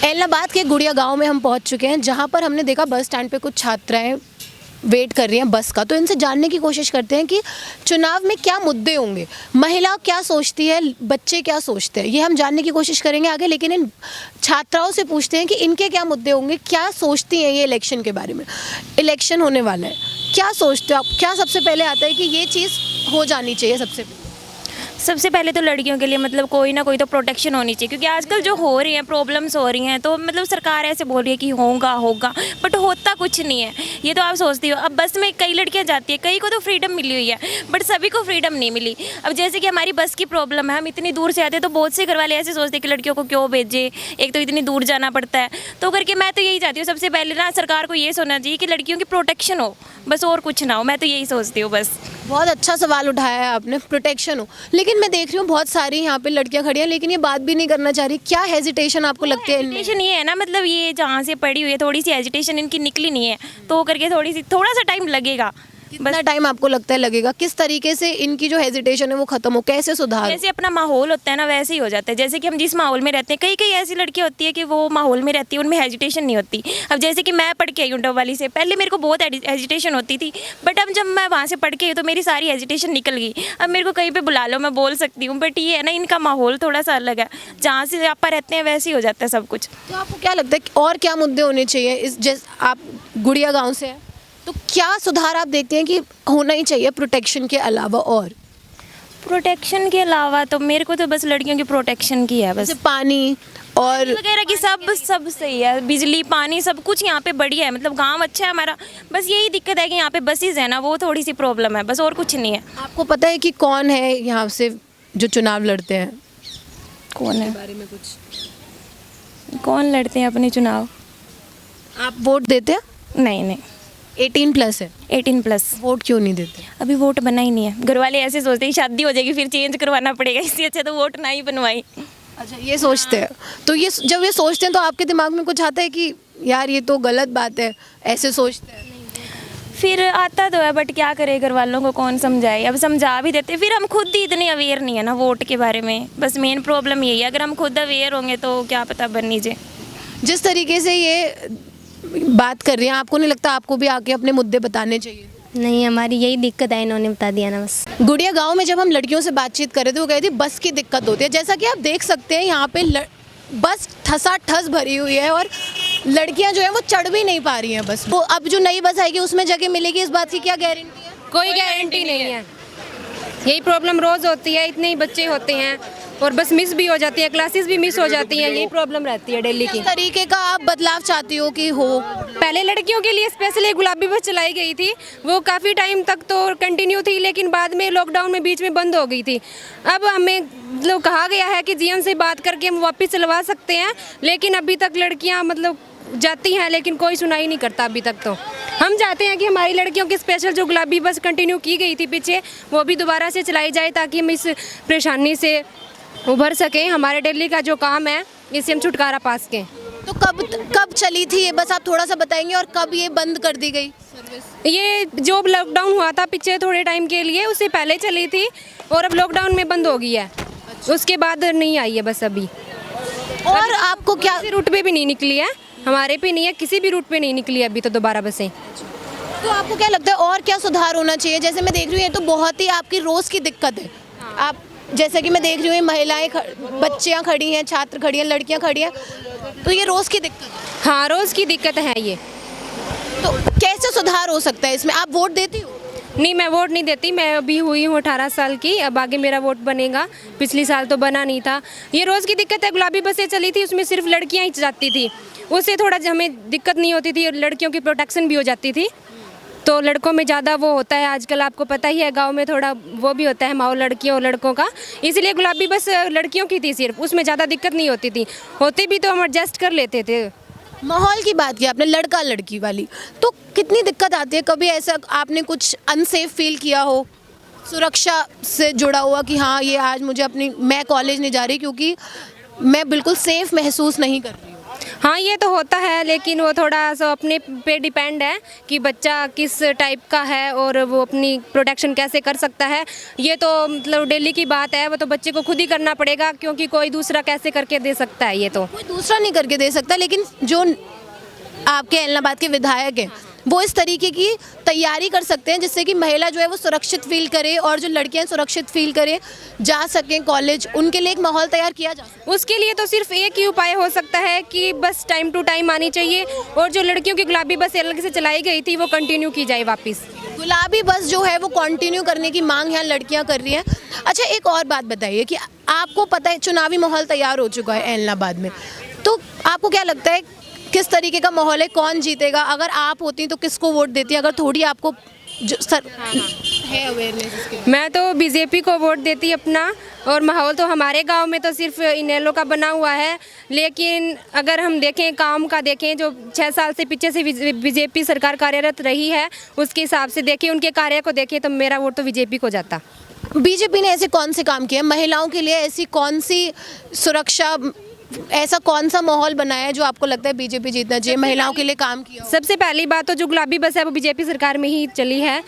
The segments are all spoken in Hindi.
एलनाबाद के गुड़िया गांव में हम पहुंच चुके हैं, जहां पर हमने देखा बस स्टैंड पे कुछ छात्राएं वेट कर रही हैं बस का। तो इनसे जानने की कोशिश करते हैं कि चुनाव में क्या मुद्दे होंगे, महिला क्या सोचती है, बच्चे क्या सोचते हैं, ये हम जानने की कोशिश करेंगे आगे। लेकिन इन छात्राओं से पूछते हैं कि इनके क्या मुद्दे होंगे, क्या सोचती हैं ये इलेक्शन के बारे में। इलेक्शन होने वाला है, क्या सोचते हो आप, क्या सबसे पहले आता है कि ये चीज़ हो जानी चाहिए? सबसे पहले तो लड़कियों के लिए मतलब कोई ना कोई तो प्रोटेक्शन होनी चाहिए, क्योंकि आजकल जो हो रही हैं प्रॉब्लम्स हो रही हैं, तो मतलब सरकार ऐसे बोल रही है कि होगा होगा, बट होता कुछ नहीं है। ये तो आप सोचती हो, अब बस में कई लड़कियां जाती है, कई को तो फ्रीडम मिली हुई है, बट सभी को फ्रीडम नहीं मिली। अब जैसे कि हमारी बस की प्रॉब्लम है, हम इतनी दूर से आते हैं, तो बहुत से घर वाले ऐसे सोचते हैं कि लड़कियों को क्यों भेजे, एक तो इतनी दूर जाना पड़ता है। तो करके मैं तो यही चाहती हूँ, सबसे पहले ना सरकार को ये सोचना चाहिए कि लड़कियों की प्रोटेक्शन हो, बस और कुछ ना हो। मैं तो यही सोचती हूँ बस। बहुत अच्छा सवाल उठाया है आपने, प्रोटेक्शन हो। लेकिन मैं देख रही हूँ बहुत सारी यहाँ पे लड़कियाँ खड़ी हैं, लेकिन ये बात भी नहीं करना चाह रही। क्या हेजिटेशन आपको लगती है इनमें? हेजिटेशन ये है ना, मतलब ये जहाँ से पड़ी हुई है, थोड़ी सी हेजिटेशन इनकी निकली नहीं है, तो करके थोड़ा सा टाइम लगेगा। कितना टाइम आपको लगता है लगेगा? किस तरीके से इनकी जो हेजिटेशन है वो खत्म हो, कैसे सुधार? जैसे अपना माहौल होता है ना, वैसे ही हो जाता है। जैसे कि हम जिस माहौल में रहते हैं, कई कई ऐसी लड़कियां होती है कि वो माहौल में रहती है, उनमें हेजिटेशन नहीं होती। अब जैसे कि मैं पढ़ के आई हूँ डबवाली से, पहले मेरे को बहुत हेजिटेशन होती थी, बट अब जब मैं वहाँ से पढ़ के आई तो मेरी सारी हेजिटेशन निकल गई। अब मेरे को कहीं पर बुला लो, मैं बोल सकती हूँ। बट ये है ना, इनका माहौल थोड़ा सा अलग है, जहाँ से आप रहते हैं वैसे ही हो जाता है सब कुछ। तो आपको क्या लगता है कि और क्या मुद्दे होने चाहिए? इस जैसे आप गुड़िया गाँव से हैं, तो क्या सुधार आप देखते हैं कि होना ही चाहिए प्रोटेक्शन के अलावा? और प्रोटेक्शन के अलावा तो मेरे को तो बस लड़कियों की प्रोटेक्शन की है बस। जैसे पानी और वगैरह की सब सही है, बिजली पानी सब कुछ यहाँ पे बढ़िया है, मतलब गांव अच्छा है हमारा। बस यही दिक्कत है कि यहाँ पे बसेज है ना, वो थोड़ी सी प्रॉब्लम है, बस और कुछ नहीं है। आपको पता है कि कौन है यहाँ से जो चुनाव लड़ते हैं? कौन है? बारे में कुछ कौन लड़ते हैं अपने चुनाव? आप वोट देते हैं? नहीं 18+ है। 18+। वोट क्यों नहीं देते? अभी वोट बना ही नहीं है। घर वाले ऐसे सोचते हैं शादी हो जाएगी फिर चेंज करवाना पड़ेगा, इससे अच्छा तो वोट ना ही बनवाई। अच्छा, ये सोचते हैं। तो ये जब ये सोचते हैं तो आपके दिमाग में कुछ आता है कि यार ये तो गलत बात है, ऐसे सोचते हैं? फिर आता तो है, बट क्या करे, घर वालों को कौन समझाए। अब समझा भी देते, फिर हम खुद ही इतने अवेयर नहीं है ना वोट के बारे में। बस मेन प्रॉब्लम यही है, अगर हम खुद अवेयर होंगे तो क्या पता बन लीजिए। जिस तरीके से ये बात कर रही हैं, आपको नहीं लगता आपको भी आके अपने मुद्दे बताने चाहिए? नहीं, हमारी यही दिक्कत है, इन्होंने बता दिया ना बस। गुड़िया गांव में जब हम लड़कियों से बातचीत कर रहे थे, वो कह रही थी बस की दिक्कत होती है। जैसा कि आप देख सकते हैं यहाँ पे बस ठसाठस भरी हुई है और लड़कियां जो है वो चढ़ भी नहीं पा रही हैं बस। वो अब जो नई बस आएगी उसमें जगह मिलेगी, इस बात की क्या गारंटी है? कोई गारंटी नहीं है। यही प्रॉब्लम रोज़ होती है, इतने ही बच्चे होते हैं और बस मिस भी हो जाती है, क्लासेस भी मिस हो जाती हैं, यही प्रॉब्लम रहती है दिल्ली की। किस तरीके का आप बदलाव चाहती हो कि हो? पहले लड़कियों के लिए स्पेशली गुलाबी बस चलाई गई थी, वो काफ़ी टाइम तक तो कंटिन्यू थी, लेकिन बाद में लॉकडाउन में बीच में बंद हो गई थी। अब हमें मतलब कहा गया है कि जीएम से बात करके हम वापस चलवा सकते हैं, लेकिन अभी तक लड़कियाँ मतलब जाती हैं, लेकिन कोई सुनाई नहीं करता अभी तक। तो हम चाहते हैं कि हमारी लड़कियों की स्पेशल जो गुलाबी बस कंटिन्यू की गई थी पीछे, वो भी दोबारा से चलाई जाए, ताकि हम इस परेशानी से उभर सकें। हमारे दिल्ली का जो काम है, इससे हम छुटकारा पा सकें। तो कब चली थी ये बस, आप थोड़ा सा बताएंगे? और कब ये बंद कर दी गई सर्विस? ये जो लॉकडाउन हुआ था पीछे थोड़े टाइम के लिए, उससे पहले चली थी और अब लॉकडाउन में बंद हो गई है। उसके बाद नहीं आई है बस अभी। और आपको क्या रूट पे भी नहीं निकली है, हमारे पे नहीं है, किसी भी रूट पे नहीं निकली अभी तो दोबारा बसें। तो आपको क्या लगता है और क्या सुधार होना चाहिए? जैसे मैं देख रही हूँ ये तो बहुत ही आपकी रोज़ की दिक्कत है। आप जैसे कि मैं देख रही हूँ महिलाएं बच्चियाँ खड़ी हैं, छात्र खड़ी हैं, लड़कियाँ खड़ी हैं, तो ये रोज़ की दिक्कत है। हाँ, रोज़ की दिक्कत है ये। तो कैसे सुधार हो सकता है इसमें? आप वोट देती हो? नहीं, मैं वोट नहीं देती। मैं अभी हुई हूँ 18 साल की, अब आगे मेरा वोट बनेगा। पिछली साल तो बना नहीं था। ये रोज़ की दिक्कत है। गुलाबी बसें चली थी, उसमें सिर्फ लड़कियाँ ही जाती थी, उससे थोड़ा हमें दिक्कत नहीं होती थी और लड़कियों की प्रोटेक्शन भी हो जाती थी। तो लड़कों में ज़्यादा वो होता है आजकल, आपको पता ही है, गांव में थोड़ा वो भी होता है माहौल लड़कियों और लड़कों का, इसलिए गुलाबी बस लड़कियों की थी सिर्फ, उसमें ज़्यादा दिक्कत नहीं होती थी। होती भी तो हम एडजस्ट कर लेते थे। माहौल की बात की आपने, लड़का लड़की वाली, तो कितनी दिक्कत आती है? कभी ऐसा आपने कुछ अनसेफ फील किया हो, सुरक्षा से जुड़ा हुआ कि हाँ ये आज मुझे मैं कॉलेज नहीं जा रही क्योंकि मैं बिल्कुल सेफ महसूस नहीं कर रही हूँ? हाँ, ये तो होता है, लेकिन वो थोड़ा सा अपने पे डिपेंड है कि बच्चा किस टाइप का है और वो अपनी प्रोटेक्शन कैसे कर सकता है। ये तो मतलब डेली की बात है, वो तो बच्चे को खुद ही करना पड़ेगा, क्योंकि कोई दूसरा कैसे करके दे सकता है। ये तो कोई दूसरा नहीं करके दे सकता, लेकिन जो आपके एलनाबाद के विधायक हैं वो इस तरीके की तैयारी कर सकते हैं जिससे कि महिला जो है वो सुरक्षित फील करे और जो लड़कियां सुरक्षित फील करें, जा सकें कॉलेज, उनके लिए एक माहौल तैयार किया जा सके। उसके लिए तो सिर्फ एक ही उपाय हो सकता है कि बस टाइम टू टाइम आनी चाहिए, और जो लड़कियों की गुलाबी बस अलग से चलाई गई थी वो कंटिन्यू की जाए वापस। गुलाबी बस जो है वो कंटिन्यू करने की मांग यहाँ लड़कियां कर रही हैं। अच्छा, एक और बात बताइए कि आपको पता है चुनावी माहौल तैयार हो चुका है एलनाबाद में, तो आपको क्या लगता है किस तरीके का माहौल है, कौन जीतेगा? अगर आप होती तो किसको वोट देती? अगर थोड़ी आपको है अवेयरनेस, मैं तो बीजेपी को वोट देती अपना। और माहौल तो हमारे गांव में तो सिर्फ इनेलो का बना हुआ है, लेकिन अगर हम देखें काम का देखें, जो 6 साल से पीछे से बीजेपी सरकार कार्यरत रही है, उसके हिसाब से देखें, उनके कार्य को देखें, तो मेरा वोट तो बीजेपी को जाता। बीजेपी ने ऐसे कौन से काम किए महिलाओं के लिए? ऐसी कौन सी सुरक्षा, ऐसा कौन सा माहौल बनाया है जो आपको लगता है बीजेपी जीतना चाहिए, महिलाओं के लिए काम किया? सबसे पहली बात तो जो गुलाबी बस है वो बीजेपी सरकार में ही चली है।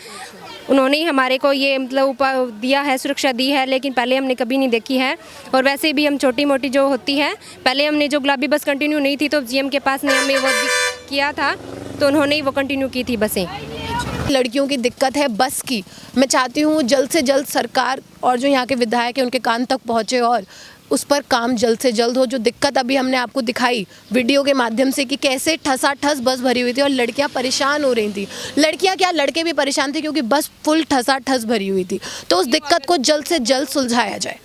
उन्होंने ही हमारे को ये मतलब दिया है, सुरक्षा दी है, लेकिन पहले हमने कभी नहीं देखी है। और वैसे भी हम छोटी मोटी जो होती है, पहले हमने जो गुलाबी बस कंटिन्यू नहीं थी तो जीएम के पास ने हमें वो किया था, तो उन्होंने ही वो कंटिन्यू की थी बसें। लड़कियों की दिक्कत है बस की, मैं चाहती हूँ जल्द से जल्द सरकार और जो यहाँ के विधायक हैं उनके कान तक पहुँचे और उस पर काम जल्द से जल्द हो। जो दिक्कत अभी हमने आपको दिखाई वीडियो के माध्यम से कि कैसे ठसाठस बस भरी हुई थी और लड़कियां परेशान हो रही थी, लड़कियां क्या लड़के भी परेशान थे क्योंकि बस फुल ठसाठस भरी हुई थी, तो उस दिक्कत को जल्द से जल्द सुलझाया जाए।